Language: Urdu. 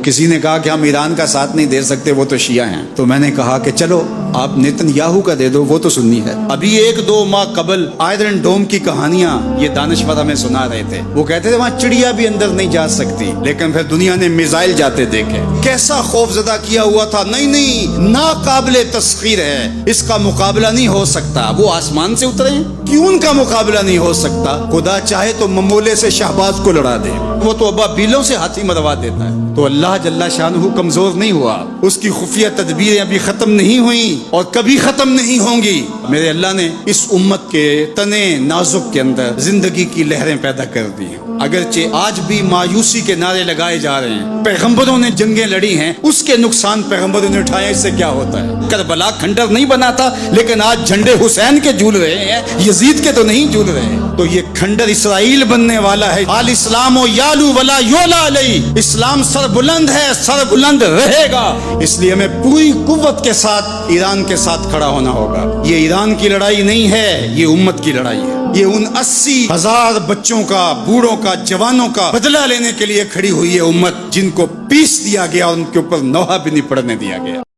کسی نے کہا کہ ہم ایران کا ساتھ نہیں دے سکتے، وہ تو شیعہ ہیں۔ تو میں نے کہا کہ چلو آپ نیتن یاہو کا دے دو، وہ تو سنی ہے۔ ابھی 1-2 ماہ قبل آئرن ڈوم کی کہانیاں یہ دانشور ہمیں سنا رہے تھے۔ وہ کہتے تھے وہاں چڑیا بھی اندر نہیں جا سکتی، لیکن پھر دنیا نے میزائل جاتے دیکھے، کیسا خوف زدہ کیا ہوا تھا۔ نہیں، ناقابل تسخیر ہے، اس کا مقابلہ نہیں ہو سکتا۔ وہ آسمان سے اترے ہیں، کیوں ان کا مقابلہ نہیں ہو سکتا؟ خدا چاہے تو ممولے سے شہباز کو لڑا دے، وہ تو ابابیلوں سے ہاتھی مروا دیتا ہے۔ تو اللہ جل شانہ کمزور نہیں ہوا، اس کی خفیہ تدبیریں ابھی ختم نہیں ہوئیں اور کبھی ختم نہیں ہوں گی۔ میرے اللہ نے اس امت کے تنے نازک کے اندر زندگی کی لہریں پیدا کر دی ہیں۔ اگرچہ آج بھی مایوسی کے نعرے لگائے جا رہے ہیں، پیغمبروں نے جنگیں لڑی ہیں، اس کے نقصان پیغمبروں نے اٹھائے، اس سے کیا ہوتا ہے؟ کربلا کھنڈر نہیں بنا تھا، لیکن آج جھنڈے حسین کے جھول رہے ہیں، یزید کے تو نہیں جھول رہے۔ تو یہ کھنڈر اسرائیل بننے والا ہے۔ آل اسلام و یالو ولا یولا علیہ، اسلام سر بلند ہے، سر بلند رہے گا۔ اس لیے ہمیں پوری قوت کے ساتھ ایران کے ساتھ کھڑا ہونا ہوگا۔ یہ ایران کی لڑائی نہیں ہے، یہ امت کی لڑائی ہے۔ یہ ان 80,000 بچوں کا، بوڑھوں کا، جوانوں کا بدلہ لینے کے لیے کھڑی ہوئی ہے امت، جن کو پیس دیا گیا اور ان کے اوپر نوحہ بھی نہیں پڑنے دیا گیا۔